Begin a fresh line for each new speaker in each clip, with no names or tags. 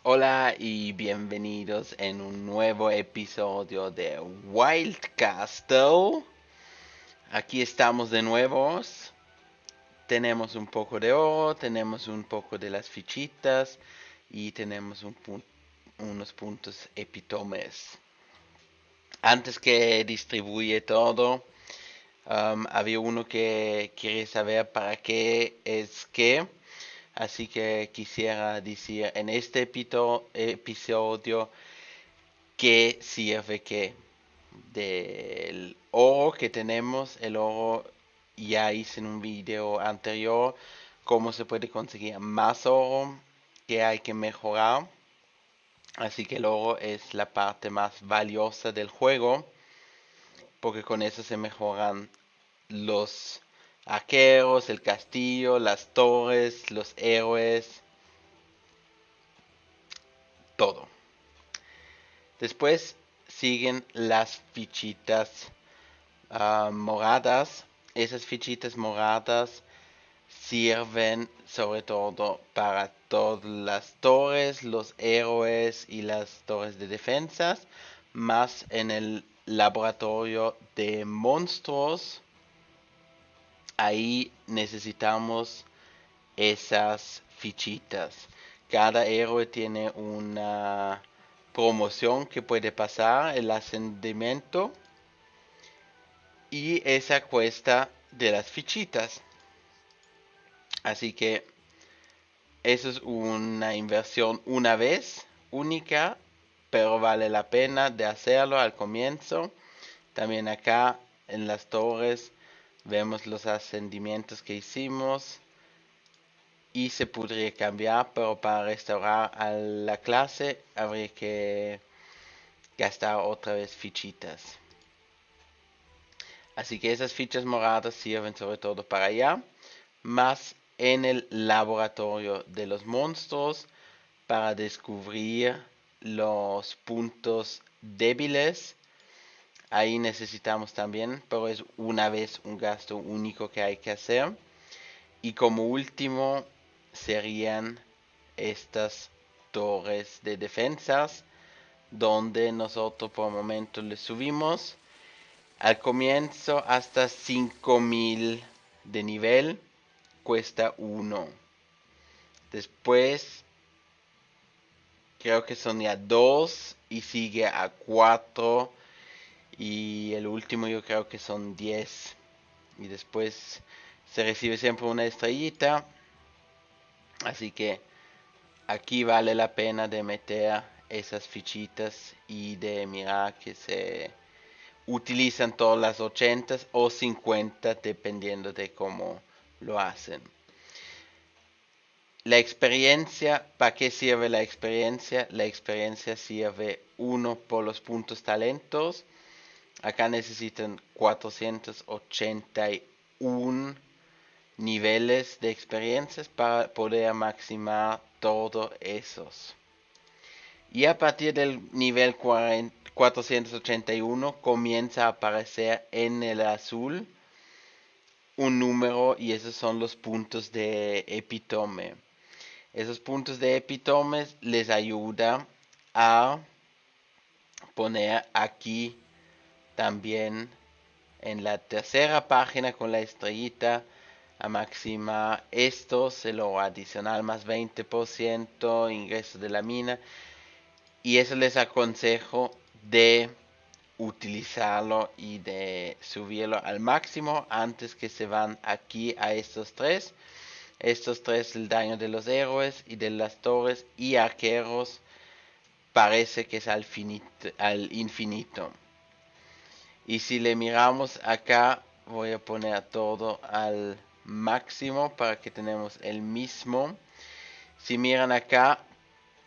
Hola y bienvenidos en un nuevo episodio de Wild Castle. Aquí estamos de nuevo. Tenemos un poco de oro, tenemos un poco de las fichitas y tenemos unos puntos epitomes. Antes que distribuye todo, había uno que quiere saber para qué es qué. Así que quisiera decir en este episodio qué sirve qué. Del oro que tenemos, el oro ya hice en un video anterior cómo se puede conseguir más oro, que hay que mejorar. Así que el oro es la parte más valiosa del juego, porque con eso se mejoran los arqueros, el castillo, las torres, los héroes, todo. Después siguen las fichitas moradas. Esas fichitas moradas sirven sobre todo para todas las torres, los héroes y las torres de defensas, más en el laboratorio de monstruos. Ahí necesitamos esas fichitas. Cada héroe tiene una promoción que puede pasar, el ascendimiento, y esa cuesta de las fichitas. Así que eso es una inversión una vez, única, pero vale la pena de hacerlo al comienzo. También acá en las torres vemos los ascendimientos que hicimos y se podría cambiar, pero para restaurar a la clase habría que gastar otra vez fichitas. Así que esas fichas moradas sirven sobre todo para allá, más en el laboratorio de los monstruos para descubrir los puntos débiles. Ahí necesitamos también, pero es una vez un gasto único que hay que hacer. Y como último serían estas torres de defensas, donde nosotros por el momento le subimos al comienzo hasta 5000 de nivel, cuesta 1. Después creo que son ya 2 y sigue a 4 y el último yo creo que son 10. Y después se recibe siempre una estrellita. Así que aquí vale la pena de meter esas fichitas y de mirar que se utilizan todas las 80 o 50 dependiendo de cómo lo hacen. La experiencia, ¿para qué sirve la experiencia? La experiencia sirve uno por los puntos talentos. Acá necesitan 481 niveles de experiencias para poder maximar todos esos. Y a partir del nivel 481 comienza a aparecer en el azul un número y esos son los puntos de epitome. Esos puntos de epitomes les ayuda a poner aquí también en la tercera página con la estrellita a maximar esto, se lo adicional más 20%, ingreso de la mina. Y eso les aconsejo de utilizarlo y de subirlo al máximo antes que se van aquí a estos tres. Estos tres, el daño de los héroes y de las torres y arqueros, parece que es al infinito. Y si le miramos acá, voy a poner todo al máximo para que tenemos el mismo. Si miran acá,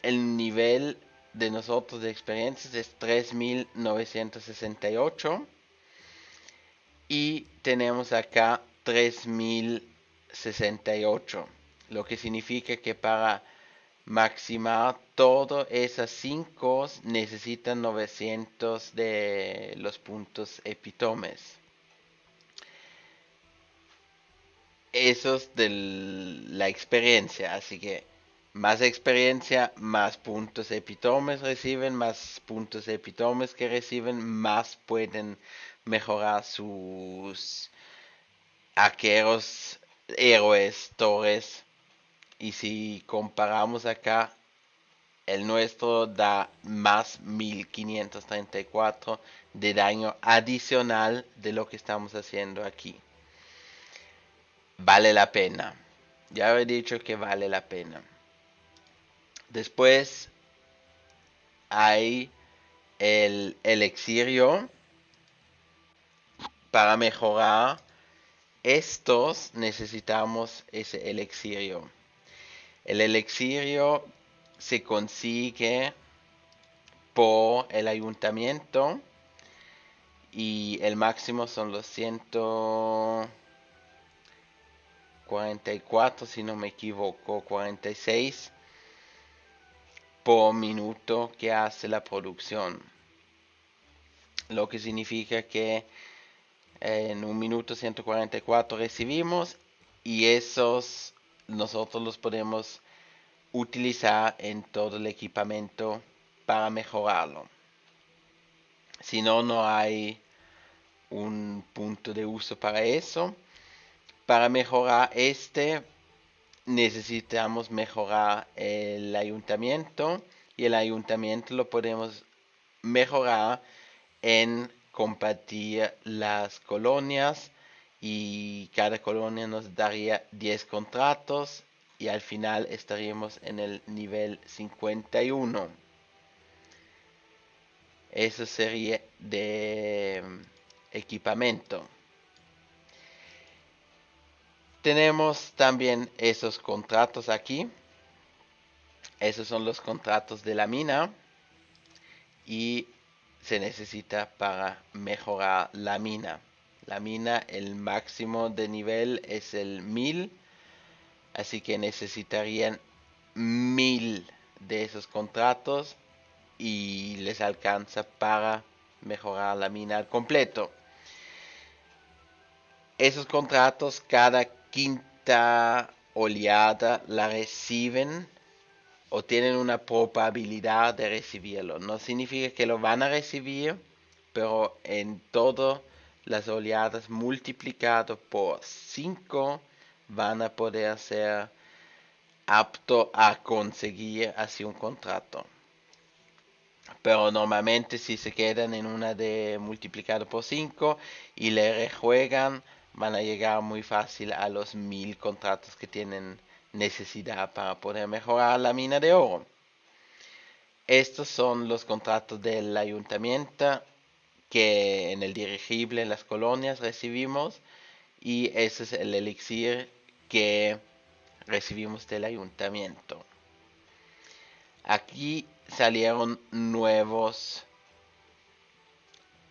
el nivel de nosotros de experiencias es 3968 y tenemos acá 3068, lo que significa que para maximar todas esas 5 necesitan 900 de los puntos epitomes. Eso es de la experiencia, así que más experiencia, más puntos epitomes reciben, más puntos epitomes que reciben, más pueden mejorar sus arqueros, héroes, torres. Y si comparamos acá, el nuestro da más 1534 de daño adicional de lo que estamos haciendo aquí. Vale la pena. Ya he dicho que vale la pena. Después hay el elixirio. Para mejorar estos necesitamos ese elixirio. El elixirio se consigue por el ayuntamiento y el máximo son los 144, si no me equivoco, 46 por minuto que hace la producción. Lo que significa que en un minuto 144 recibimos y esos nosotros los podemos utilizar en todo el equipamiento para mejorarlo. Si no, no hay un punto de uso para eso. Para mejorar necesitamos mejorar el ayuntamiento y el ayuntamiento lo podemos mejorar en compartir las colonias y cada colonia nos daría 10 contratos y al final estaríamos en el nivel 51. Eso sería de equipamiento. Tenemos también esos contratos aquí. Esos son los contratos de la mina y se necesita para mejorar la mina. La mina, el máximo de nivel es el 1000, así que necesitarían 1000 de esos contratos y les alcanza para mejorar la mina al completo. Esos contratos cada quinta oleada la reciben o tienen una probabilidad de recibirlo. No significa que lo van a recibir, pero en todas las oleadas multiplicado por 5 van a poder ser apto a conseguir así un contrato. Pero normalmente si se quedan en una de multiplicado por 5 y le rejuegan, van a llegar muy fácil a los 1000 contratos que tienen necesidad para poder mejorar la mina de oro. Estos son los contratos del ayuntamiento que en el dirigible en las colonias recibimos y ese es el elixir que recibimos del ayuntamiento. Aquí salieron nuevos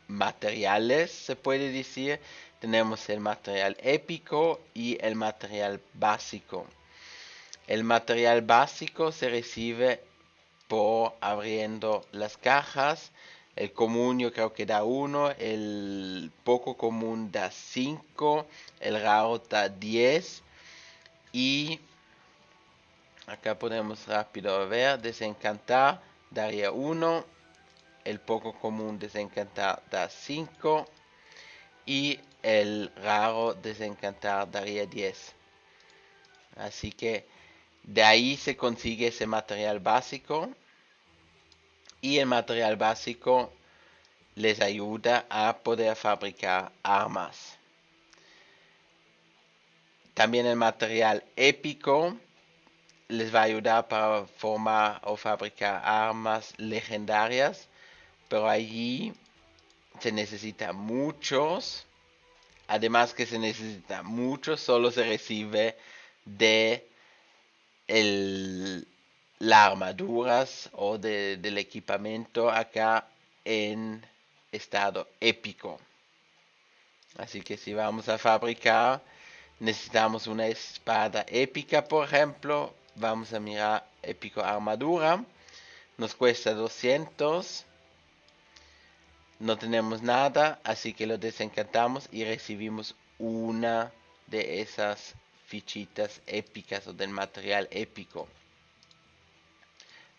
materiales, se puede decir. Tenemos el material épico y el material básico. El material básico se recibe por abriendo las cajas. El común yo creo que da 1, el poco común da 5, el raro da 10 y acá podemos rápido ver, desencantar daría 1, el poco común desencantar da 5 y el raro desencantar daría 10. Así que de ahí se consigue ese material básico y el material básico les ayuda a poder fabricar armas. También el material épico les va a ayudar para formar o fabricar armas legendarias, pero allí se necesita muchos. Además que se necesita mucho, solo se recibe de las armaduras o del equipamiento acá en estado épico. Así que si vamos a fabricar, necesitamos una espada épica, por ejemplo. Vamos a mirar épico armadura. Nos cuesta 200. No tenemos nada, así que lo desencantamos y recibimos una de esas fichitas épicas o del material épico.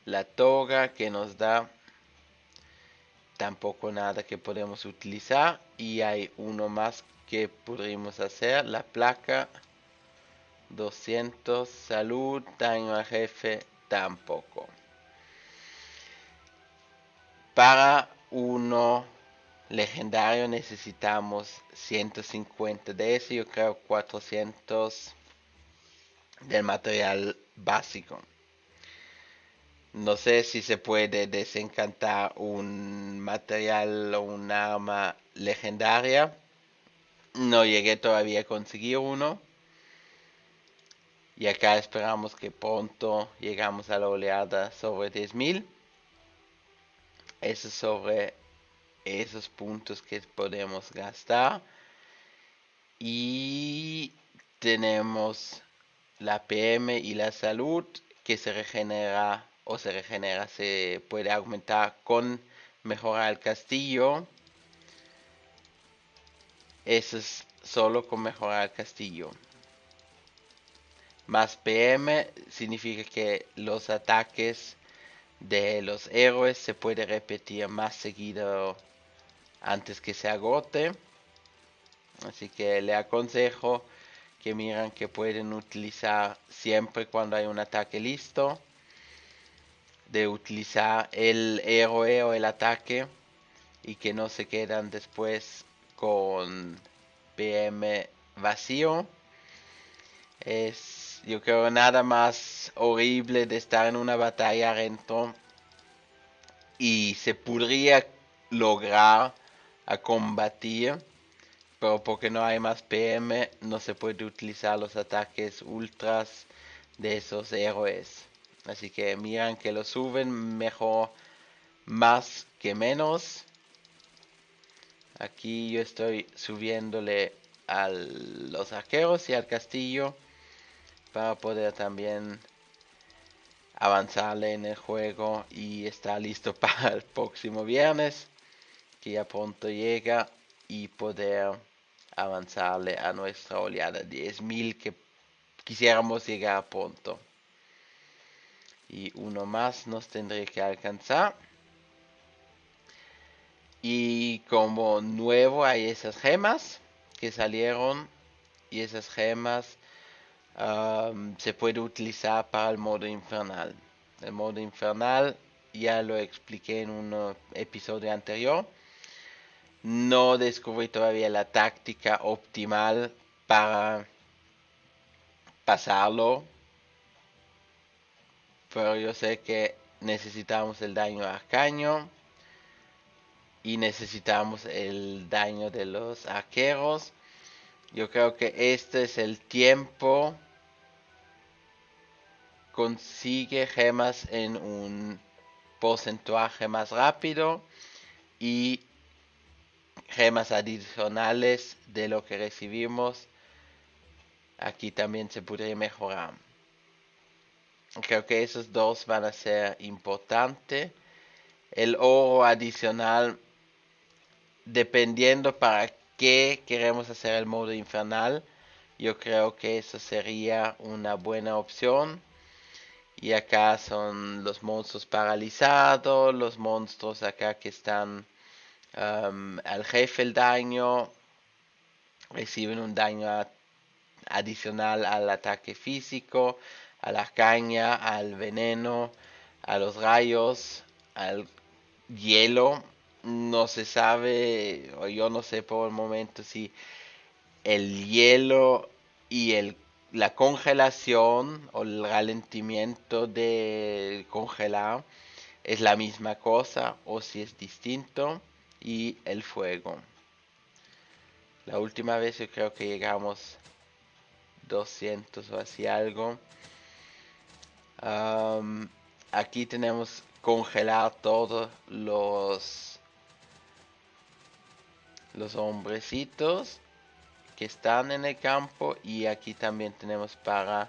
la toga que nos da tampoco nada que podemos utilizar. Y hay uno más que podríamos hacer, la placa 200, salud, daño al jefe tampoco. Para uno legendario necesitamos 150 de eso, yo creo 400 del material básico. No sé si se puede desencantar un material o un arma legendaria. No llegué todavía a conseguir uno. Y acá esperamos que pronto llegamos a la oleada sobre 10.000. Eso sobre esos puntos que podemos gastar. Y tenemos la PM y la salud que se regenera se puede aumentar con mejorar el castillo. Eso es solo con mejorar el castillo. Más PM significa que los ataques de los héroes se puede repetir más seguido antes que se agote. Así que le aconsejo que miren que pueden utilizar siempre cuando hay un ataque listo, de utilizar el héroe o el ataque y que no se quedan después con PM vacío. Es, yo creo, nada más horrible de estar en una batalla adentro y se podría lograr a combatir, pero porque no hay más PM no se puede utilizar los ataques ultras de esos héroes. Así que miran que lo suben mejor más que menos. Aquí yo estoy subiéndole a los arqueros y al castillo para poder también avanzarle en el juego y está listo para el próximo viernes, que ya pronto llega, y poder avanzarle a nuestra oleada 10.000 que quisiéramos llegar pronto. Y uno más nos tendría que alcanzar. Y como nuevo hay esas gemas que salieron, y esas gemas se puede utilizar para el modo infernal. El modo infernal ya lo expliqué en un episodio anterior. No descubrí todavía la táctica optimal para pasarlo, pero yo sé que necesitamos el daño arcaño y necesitamos el daño de los arqueros. Yo creo que este es el tiempo. Consigue gemas en un porcentaje más rápido y gemas adicionales de lo que recibimos. Aquí también se podría mejorar. Creo que esos dos van a ser importantes. El oro adicional, dependiendo para qué queremos hacer el modo infernal, yo creo que eso sería una buena opción. Y acá son los monstruos paralizados, los monstruos acá que están al jefe el daño, reciben un daño adicional al ataque físico, a la caña, al veneno, a los rayos, al hielo. No se sabe, o yo no sé por el momento si el hielo y la congelación o el ralentimiento de congelar es la misma cosa o si es distinto. Y el fuego. La última vez yo creo que llegamos 200 o así algo. Aquí tenemos congelar todos los hombrecitos que están en el campo, y aquí también tenemos para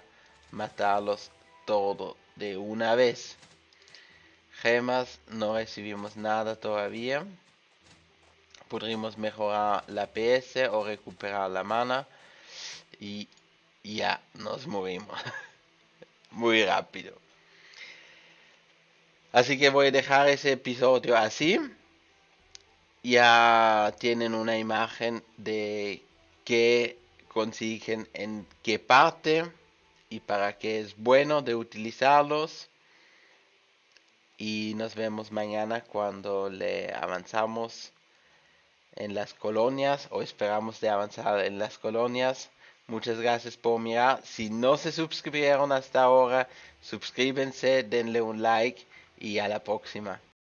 matarlos todo de una vez. Gemas no recibimos nada todavía. Podríamos mejorar la PS o recuperar la mana y ya nos morimos muy rápido. Así que voy a dejar ese episodio así. Ya tienen una imagen de qué consiguen en qué parte y para qué es bueno de utilizarlos. Y nos vemos mañana cuando le avanzamos en las colonias o esperamos de avanzar en las colonias. Muchas gracias por mirar. Si no se suscribieron hasta ahora, suscríbanse, denle un like y a la próxima.